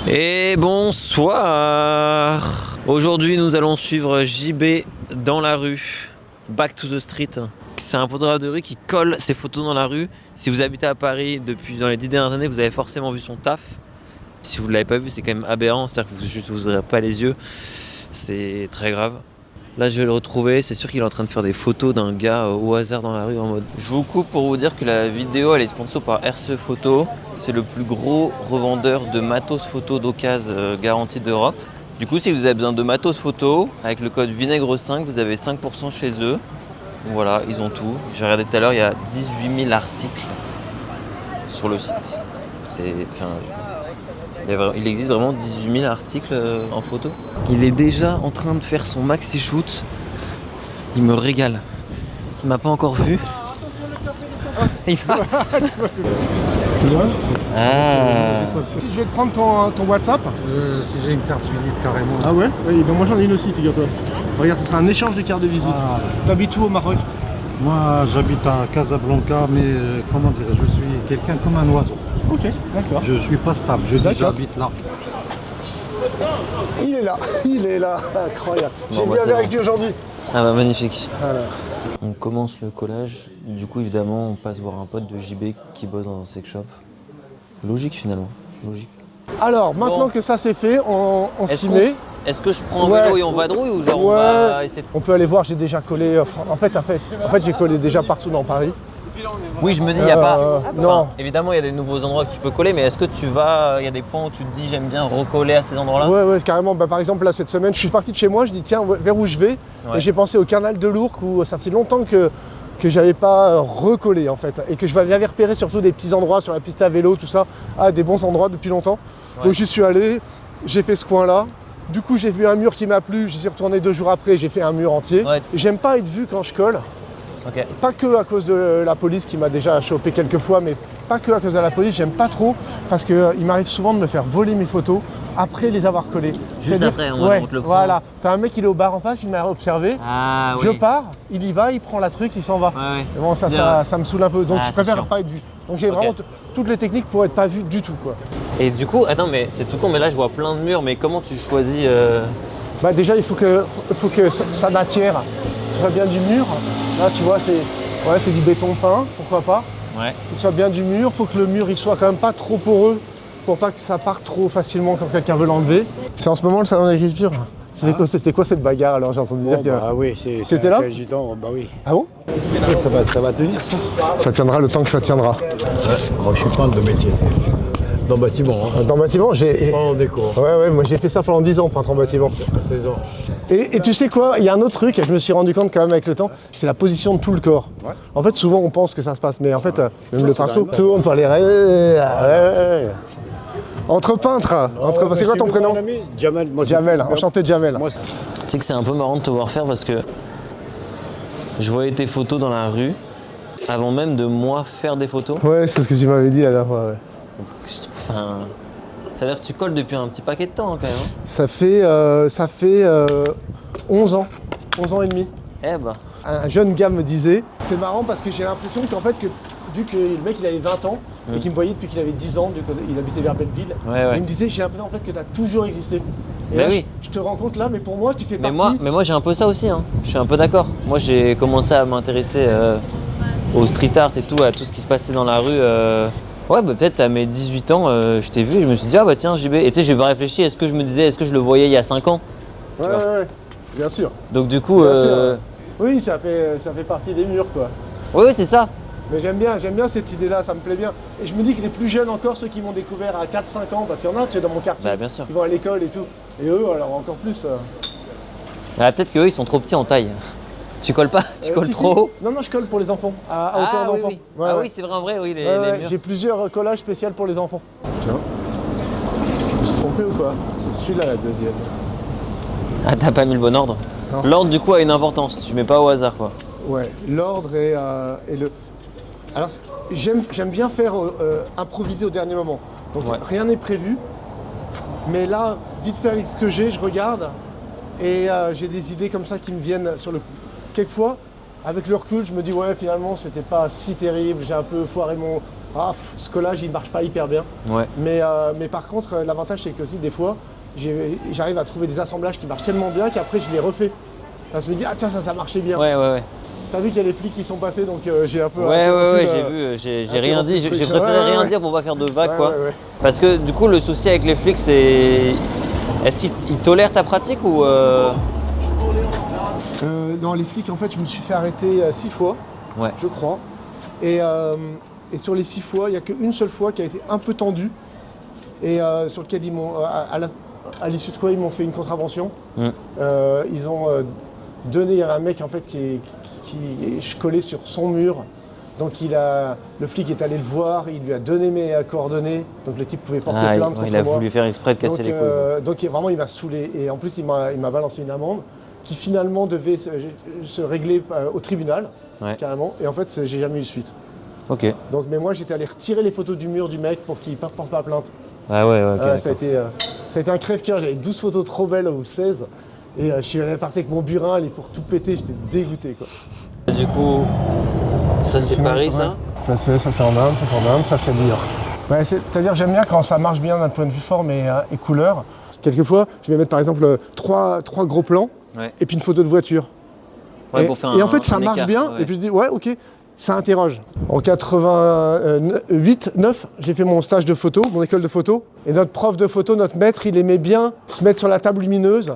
Et bonsoir. Aujourd'hui nous allons suivre JB dans la rue, Back to the Street. C'est un photographe de rue qui colle ses photos dans la rue. Si vous habitez à Paris depuis dans les 10 dernières années, vous avez forcément vu son taf. Si vous ne l'avez pas vu, c'est quand même aberrant, c'est-à-dire que vous n'aurez pas les yeux. C'est très grave. Là je vais le retrouver, c'est sûr qu'il est en train de faire des photos d'un gars au hasard dans la rue en mode... Je vous coupe pour vous dire que la vidéo elle est sponsor par RCE Photo. C'est le plus gros revendeur de matos photo d'occasion garantie d'Europe. Du coup si vous avez besoin de matos photo, avec le code vinaigre5 vous avez 5% chez eux. Donc voilà, ils ont tout. J'ai regardé tout à l'heure, il y a 18 000 articles sur le site. Il existe vraiment 18 000 articles en photo. Il est déjà en train de faire son maxi shoot. Il me régale. Il m'a pas encore vu. Il va... Ah. Si je vais te prendre ton WhatsApp. Si j'ai une carte visite carrément. Ah ouais? Oui, ben moi j'en ai une aussi, figure-toi. Regarde, ce sera un échange de cartes de visite. Ah. T'habites où au Maroc? Moi j'habite à Casablanca, mais comment dire, je suis quelqu'un comme un oiseau. Ok, d'accord. Je suis pas stable, j'habite là. Il est là, incroyable. Bon, J'ai bah, vu c'est avec bon. lui aujourd'hui. Ah bah magnifique. Voilà. On commence le collage. Du coup évidemment on passe voir un pote de JB qui bosse dans un sex shop. Logique finalement, logique. Alors, maintenant Bon. que ça c'est fait, on s'y met. Est-ce que je prends un Ouais. vélo et on vadrouille ou genre on Ouais. va essayer de... On peut aller voir, j'ai déjà collé. En fait, j'ai collé déjà partout dans Paris. Oui, je me dis, il n'y a pas. Non. Évidemment, il y a des nouveaux endroits que tu peux coller, mais est-ce que tu vas. Il y a des points où tu te dis, j'aime bien recoller à ces endroits-là? Ouais, carrément. Bah, par exemple, là, cette semaine, je suis parti de chez moi, je dis, tiens, vers où je vais? Ouais. Et j'ai pensé au canal de l'Ourcq où ça faisait longtemps que j'avais pas recollé, en fait. Et que j'avais repéré surtout des petits endroits sur la piste à vélo, tout ça. Ah, des bons endroits depuis longtemps. Ouais. Donc, j'y suis allé, j'ai fait ce coin-là. Du coup, j'ai vu un mur qui m'a plu, j'y suis retourné 2 jours après, j'ai fait un mur entier. Ouais. J'aime pas être vu quand je colle. Ok. Pas que à cause de la police qui m'a déjà chopé quelques fois, mais pas que à cause de la police, j'aime pas trop parce qu'il m'arrive souvent de me faire voler mes photos après les avoir collées. Juste C'est-à-dire- après, on te le prend. Voilà, t'as un mec il est au bar en face, il m'a observé, Ah oui. je pars, il y va, il prend la truc, il s'en va. Ouais. Et bon, ça me saoule un peu, donc Ah, je c'est préfère chiant. pas être vu. Donc j'ai Ok. vraiment toutes les techniques pour être pas vu du tout, quoi. Et du coup, attends, mais c'est tout con, mais là je vois plein de murs, mais comment tu choisis Bah déjà il faut que ça matière, ce soit bien du mur. Là tu vois c'est du béton peint, pourquoi pas. Ouais. Faut que ce soit bien du mur, faut que le mur il soit quand même pas trop poreux pour pas que ça parte trop facilement quand quelqu'un veut l'enlever. C'est en ce moment le salon d'écriture. C'était quoi cette bagarre alors? J'ai entendu dire que... Bah oui, T'étais là? Bah oui. Ah bon? Ça va tenir ça. Ça tiendra le temps que ça tiendra. Moi je suis fan de métier. Dans le bâtiment, hein. Dans le bâtiment, j'ai... Pas en déco. Ouais, moi j'ai fait ça pendant 10 ans, peintre en bâtiment. À 16 ans. Et tu sais quoi, il y a un autre truc, et je me suis rendu compte quand même avec le temps, c'est la position de tout le corps. Ouais. En fait, souvent on pense que ça se passe, mais en fait, même le c'est pinceau, dingue. tout, on peut aller... Ouais. Entre peintres, c'est quoi ton prénom? Jamel. Moi, Jamel, enchanté Jamel. Moi, Tu sais que c'est un peu marrant de te voir faire parce que je voyais tes photos dans la rue avant même de moi faire des photos. Ouais, c'est ce que tu m'avais dit la dernière fois, ouais. C'est ce que je trouve. Enfin, ça veut dire que tu colles depuis un petit paquet de temps quand même. Hein. Ça fait 11 ans, 11 ans et demi. Eh bah. Un jeune gars me disait, c'est marrant parce que j'ai l'impression qu'en fait, vu que le mec il avait 20 ans et qu'il me voyait depuis qu'il avait 10 ans, il habitait vers Belleville, Ouais. il me disait, j'ai l'impression en fait que tu as toujours existé. Et Mais là, oui. je te rends compte là, mais pour moi, tu fais Mais partie... moi j'ai un peu ça aussi, hein. Je suis un peu d'accord. Moi j'ai commencé à m'intéresser au street art et tout, à tout ce qui se passait dans la rue. Ouais, bah peut-être à mes 18 ans, je t'ai vu et je me suis dit, ah bah tiens, JB. Et tu sais, j'ai pas réfléchi, est-ce que je le voyais il y a 5 ans? Ouais, bien sûr. Donc du coup, Bien sûr. Oui, ça fait partie des murs, quoi. oui, c'est ça. Mais j'aime bien cette idée-là, ça me plaît bien. Et je me dis que les plus jeunes encore, ceux qui m'ont découvert à 4-5 ans, parce qu'il y en a, tu sais, dans mon quartier, Bah, bien sûr. ils vont à l'école et tout. Et eux, alors encore plus... Ah, peut-être qu'eux ils sont trop petits en taille. Tu colles pas? Tu colles si, trop si. haut? Non, je colle pour les enfants, à hauteur Ah oui, d'enfant. oui. Ouais, Ah ouais. oui, c'est vrai en vrai, oui, les Ouais, murs. j'ai plusieurs collages spéciaux pour les enfants. Tiens. Je me suis trompé ou quoi? C'est celui-là la deuxième. Ah, t'as pas mis le bon ordre? Non. L'ordre du coup a une importance, tu mets pas au hasard quoi. Ouais, l'ordre et le... Alors, j'aime bien faire improviser au dernier moment. Donc Ouais. rien n'est prévu. Mais là, vite fait avec ce que j'ai, je regarde et j'ai des idées comme ça qui me viennent sur le coup. Quelquefois, avec le recul, je me dis ouais finalement c'était pas si terrible, j'ai un peu foiré Ce collage, il marche pas hyper bien. Ouais. Mais par contre, l'avantage, c'est que aussi, des fois, j'arrive à trouver des assemblages qui marchent tellement bien qu'après, je les refais. Là, je me dis, ah tiens, ça marchait bien. Ouais. T'as vu qu'il y a les flics qui sont passés, donc j'ai un peu... Ouais, j'ai vu, j'ai rien dit, j'ai préféré rien dire pour pas faire de vagues, quoi. Ouais. Parce que du coup, le souci avec les flics, c'est... Est-ce qu'ils tolèrent ta pratique ou... Non, les flics, en fait, je me suis fait arrêter 6 fois, je crois. Et sur les 6 fois, il n'y a qu'une seule fois qui a été un peu tendue. Et sur lequel ils m'ont, à l'issue de quoi ils m'ont fait une contravention. Ils ont donné, il y avait un mec en fait qui je collais sur son mur. Donc le flic est allé le voir, il lui a donné mes coordonnées. Donc le type pouvait porter plainte contre moi. Il a voulu faire exprès de casser les couilles. Donc vraiment il m'a saoulé. Et en plus il m'a balancé une amende qui finalement devait se régler au tribunal, carrément. Et en fait j'ai jamais eu suite. Ok. Donc, mais moi j'étais allé retirer les photos du mur du mec pour qu'il ne porte pas plainte. Ah ouais, ok. Ça a été un crève-cœur, j'avais 12 photos trop belles ou 16. Et je suis allé partir avec mon burin, aller pour tout péter, j'étais dégoûté quoi. Du coup, ça c'est Paris ça ? Ça c'est en Inde, ça c'est New York. Ouais, c'est-à-dire j'aime bien quand ça marche bien d'un point de vue forme et couleur. Quelquefois, je vais mettre par exemple trois gros plans et puis une photo de voiture. Ouais, pour faire et en fait ça marche bien et puis je dis ouais ok, ça interroge. En 88-9, j'ai fait mon stage de photo, mon école de photo. Et notre prof de photo, notre maître, il aimait bien se mettre sur la table lumineuse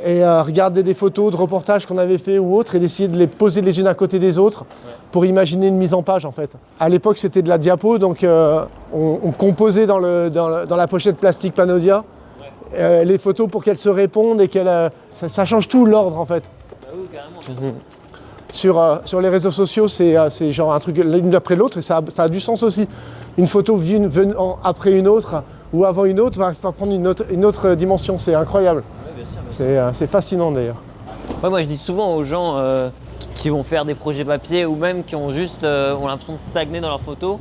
et regarder des photos de reportages qu'on avait fait ou autres et d'essayer de les poser les unes à côté des autres pour imaginer une mise en page en fait. À l'époque c'était de la diapo, donc on composait dans la pochette plastique Panodia les photos pour qu'elles se répondent et ça change tout l'ordre en fait. Bah oui, carrément. Sur les réseaux sociaux, c'est genre un truc l'une après l'autre et ça a du sens aussi. Une photo venant après une autre ou avant une autre va prendre une autre dimension, c'est incroyable. C'est fascinant d'ailleurs. Ouais, moi je dis souvent aux gens qui vont faire des projets papier ou même qui ont juste ont l'impression de stagner dans leurs photos,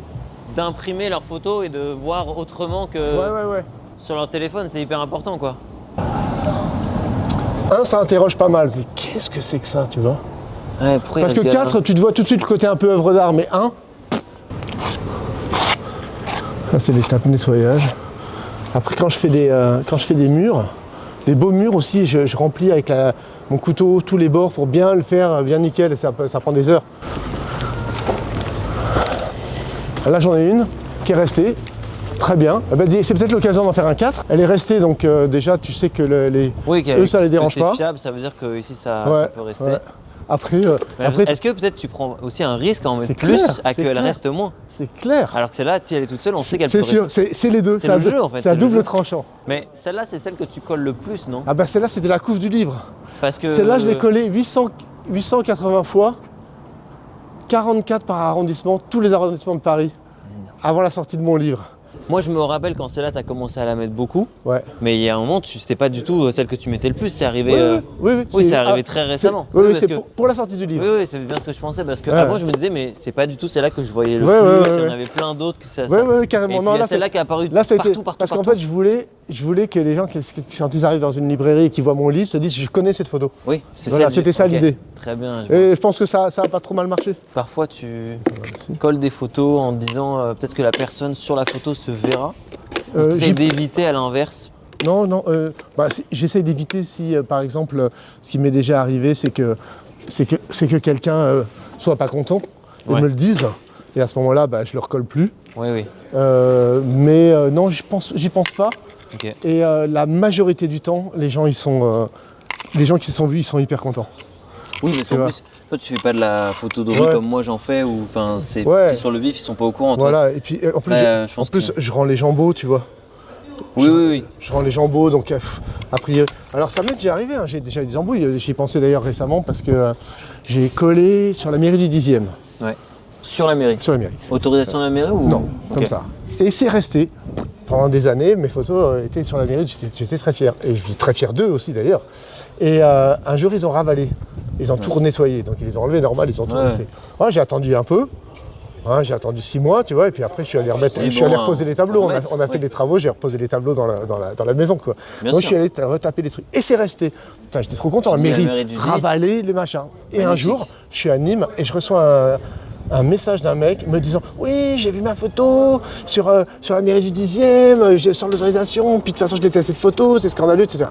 d'imprimer leurs photos et de voir autrement que sur leur téléphone, c'est hyper important quoi. Ça interroge pas mal, qu'est-ce que c'est que ça, tu vois? Ouais, parce que 4, tu te vois tout de suite le côté un peu œuvre d'art, mais 1, ça c'est l'étape nettoyage. Après quand je fais des murs, des beaux murs aussi, je remplis avec mon couteau tous les bords pour bien le faire, bien nickel, et ça prend des heures. Là j'en ai une qui est restée, très bien. C'est peut-être l'occasion d'en faire un 4. Elle est restée, donc déjà tu sais que eux ça les dérange pas. C'est fiable, ça veut dire que ici ça peut rester. Ouais. Après, est-ce que peut-être tu prends aussi un risque à en mettre plus à qu'elle reste moins? C'est clair. Alors que celle-là, si elle est toute seule, on sait qu'elle peut rester. C'est sûr, c'est les deux. C'est le jeu en fait. C'est à double tranchant. Mais celle-là, c'est celle que tu colles le plus, non? Ah bah celle-là, c'était la couve du livre. Parce que celle-là, je l'ai collée 880 fois, 44 par arrondissement, tous les arrondissements de Paris, avant la sortie de mon livre. Moi, je me rappelle quand celle-là, tu as commencé à la mettre beaucoup. Ouais. Mais il y a un moment, c'était pas du tout celle que tu mettais le plus. C'est arrivé. Oui, c'est arrivé très récemment. Oui, c'est pour la sortie du livre. Oui, c'est bien ce que je pensais. Parce que avant, je me disais, mais c'est pas du tout celle-là que je voyais le plus. Il y en avait plein d'autres que ça. Oui, carrément. Et puis, il y a celle-là qui est apparue partout. Parce qu'en fait, je voulais que les gens, quand ils arrivent dans une librairie et qu'ils voient mon livre, se disent, je connais cette photo. Oui, c'est ça. C'était ça l'idée. Très bien. Et je pense que ça a pas trop mal marché. Parfois, tu colles des photos en disant peut-être que la personne sur la photo se verra. Tu essaies d'éviter à l'inverse. Non, j'essaie d'éviter si, par exemple, ce qui m'est déjà arrivé, c'est que quelqu'un soit pas content et me le dise. Et à ce moment-là, je le recolle plus. Oui. Mais non, j'y pense pas. Okay. Et la majorité du temps, les gens qui se sont vus, ils sont hyper contents. Oui, mais en plus, toi tu fais pas de la photo de rue comme moi j'en fais, ou enfin c'est sur le vif, ils sont pas au courant. Voilà, et puis en plus, je rends les gens beaux, tu vois. Oui. Je rends les gens beaux, donc après. Alors ça m'est déjà arrivé, hein, j'ai déjà eu des embrouilles, j'y ai pensé d'ailleurs récemment parce que j'ai collé sur la mairie du 10e. Ouais. Sur la mairie. Sur la mairie. Autorisation de la mairie ou non, comme ça. Et c'est resté. Pendant des années, mes photos étaient sur la mairie, j'étais très fier. Et je suis très fier d'eux aussi d'ailleurs. Et un jour, ils ont ravalé. Ils ont tout nettoyé. Donc, ils les ont enlevés normal, ils ont tout nettoyé. Ouais, j'ai attendu un peu. Ouais, j'ai attendu 6 mois, tu vois. Et puis après, je suis allé reposer les tableaux. On a fait des travaux, j'ai reposé les tableaux dans la maison, quoi. Donc, je suis allé retaper les trucs. Et c'est resté. Putain, j'étais trop content. La mairie ravalé, les machins. Et un jour, je suis à Nîmes et je reçois un message d'un mec me disant « Oui, j'ai vu ma photo sur la mairie du 10e, j'ai sans l'autorisation, puis de toute façon je déteste cette photo, c'est scandaleux, etc. »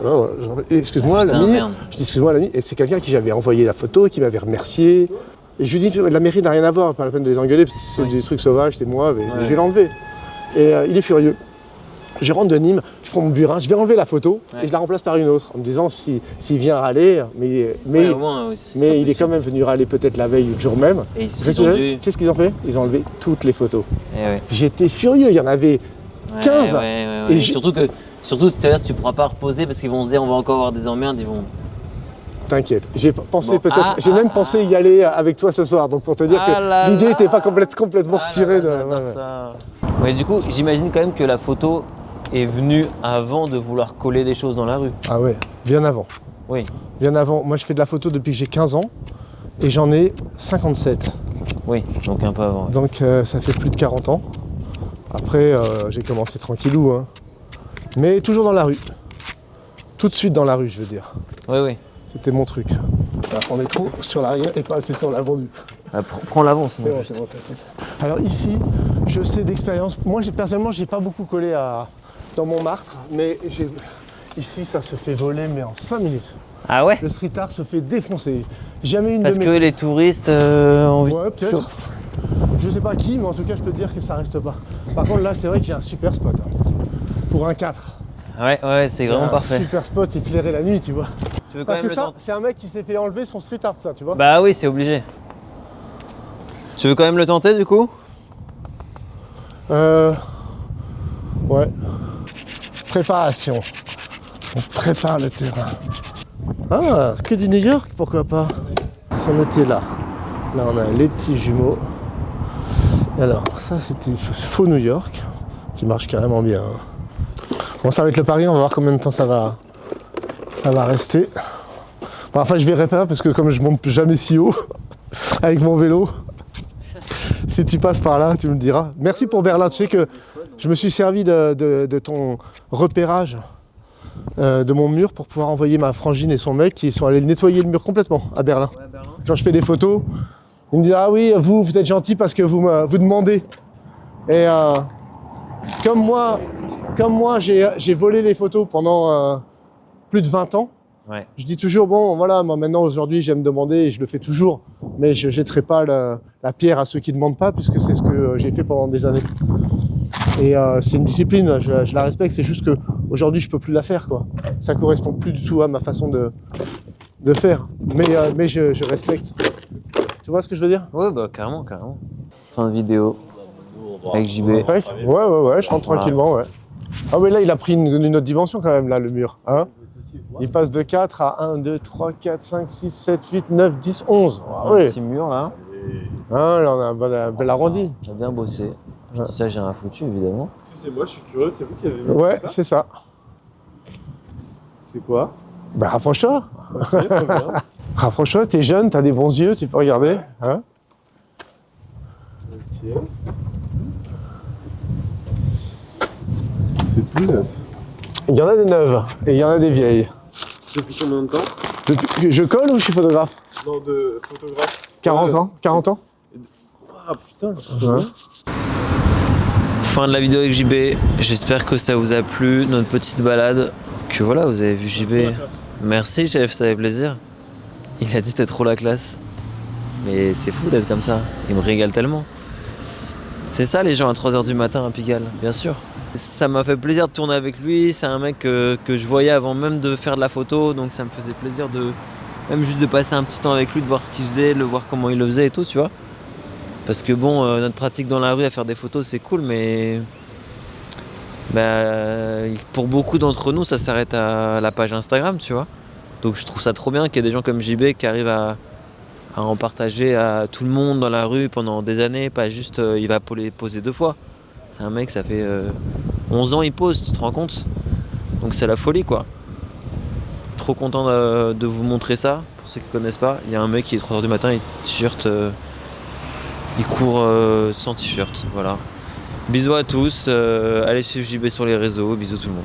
Excuse-moi l'ami, je dis excuse-moi l'ami, et c'est quelqu'un qui j'avais envoyé la photo, qui m'avait remercié. Et je lui dis la mairie n'a rien à voir, pas la peine de les engueuler, parce que c'est des trucs sauvages, c'est moi, mais je vais l'enlever. Et il est furieux. Je rentre de Nîmes, je prends mon burin, je vais enlever la photo et je la remplace par une autre, en me disant s'il vient râler, mais il est quand même venu râler peut-être la veille ou le jour même. Et tu sais ce qu'ils ont fait? Ils ont enlevé toutes les photos. J'étais furieux, il y en avait 15. Et surtout, c'est-à-dire que tu ne pourras pas reposer parce qu'ils vont se dire on va encore avoir des emmerdes, ils vont... T'inquiète, j'ai pensé j'ai même pensé y aller avec toi ce soir, donc pour te dire que l'idée n'était pas complètement retirée de... ça. Mais du coup, j'imagine quand même que la photo est venue avant de vouloir coller des choses dans la rue. Ah ouais, bien avant. Oui. Bien avant. Moi, je fais de la photo depuis que j'ai 15 ans et j'en ai 57. Oui, donc un peu avant. Ouais. Donc ça fait plus de 40 ans. Après, j'ai commencé tranquillou, hein. Mais toujours dans la rue. Tout de suite dans la rue, je veux dire. Oui, oui. C'était mon truc. On est trop sur l'arrière et pas assez sur l'avant du... Prends l'avant, sinon. C'est bon, alors ici, je sais d'expérience. Moi, personnellement, j'ai pas beaucoup collé dans Montmartre, mais ici, ça se fait voler, mais en 5 minutes. Ah ouais? Le street art se fait défoncer. Jamais une Parce que les touristes ont envie... Ouais, peut-être. Je sais pas qui, mais en tout cas, je peux te dire que ça reste pas. Par contre, là, c'est vrai que j'ai un super spot. Hein. Pour un 4. Ouais, c'est vraiment parfait. Super spot éclairé la nuit, tu vois. Tu veux quand même ça, c'est un mec qui s'est fait enlever son street art, ça, tu vois. Bah oui, c'est obligé. Tu veux quand même le tenter, du coup? Ouais. Préparation. On prépare le terrain. Ah, que du New York, pourquoi pas? Si on était là. Là, on a les petits jumeaux. Alors, ça, c'était faux New York, qui marche carrément bien. Bon, ça va être le pari, on va voir combien de temps ça va rester. Bon, enfin, je verrai pas, parce que comme je monte jamais si haut, avec mon vélo, si tu passes par là, tu me le diras. Merci pour Berlin, tu sais que je me suis servi de ton repérage de mon mur pour pouvoir envoyer ma frangine et son mec qui sont allés nettoyer le mur complètement à Berlin. Ouais, Berlin. Quand je fais des photos, ils me disent ah oui, vous êtes gentil parce que vous demandez. Et comme moi j'ai volé les photos pendant plus de 20 ans. Ouais. Je dis toujours, bon voilà, moi maintenant aujourd'hui j'aime demander et je le fais toujours, mais je ne jetterai pas la pierre à ceux qui ne demandent pas puisque c'est ce que j'ai fait pendant des années. Et c'est une discipline, je la respecte, c'est juste qu'aujourd'hui je ne peux plus la faire, quoi. Ça ne correspond plus du tout à ma façon de faire, mais je respecte. Tu vois ce que je veux dire? Ouais, bah carrément. Fin de vidéo avec JB. Ouais, je rentre tranquillement, ouais. Ah mais là il a pris une autre dimension quand même, là, le mur, hein. Il passe de 4 à 1, 2, 3, 4, 5, 6, 7, 8, 9, 10, 11. Ah, un petit mur là. Ah, là on a un bel arrondi. J'ai bien bossé. Ça j'ai rien foutu évidemment. Excusez-moi, je suis curieux, c'est vous qui avez vu ouais, c'est ça. C'est quoi? Bah rapproche-toi. Okay, très bien. Rapproche-toi, t'es jeune, t'as des bons yeux, tu peux regarder. Hein? Ok. C'est tout neuf. Il y en a des neuves et il y en a des vieilles. Depuis combien de temps? Je colle ou je suis photographe? Non, de photographe. 40 ans? 40 ans? Ah putain, ouais. Fin de la vidéo avec JB. J'espère que ça vous a plu, notre petite balade. Que voilà, vous avez vu JB. Merci chef, ça fait plaisir. Il a dit t'es trop la classe. Mais c'est fou d'être comme ça. Il me régale tellement. C'est ça les gens à 3h du matin à Pigalle, bien sûr. Ça m'a fait plaisir de tourner avec lui, c'est un mec que je voyais avant même de faire de la photo, donc ça me faisait plaisir même juste de passer un petit temps avec lui, de voir ce qu'il faisait, de voir comment il le faisait et tout, tu vois. Parce que bon, notre pratique dans la rue à faire des photos, c'est cool, mais pour beaucoup d'entre nous, ça s'arrête à la page Instagram, tu vois. Donc je trouve ça trop bien qu'il y ait des gens comme JB qui arrivent à en partager à tout le monde dans la rue pendant des années, pas juste il va les poser 2 fois. C'est un mec, ça fait 11 ans il pose, tu te rends compte? Donc c'est la folie quoi. Trop content de vous montrer ça, pour ceux qui connaissent pas. Il y a un mec qui est 3h du matin, il t-shirt, il court sans t-shirt, voilà. Bisous à tous, allez suivre JB sur les réseaux, bisous tout le monde.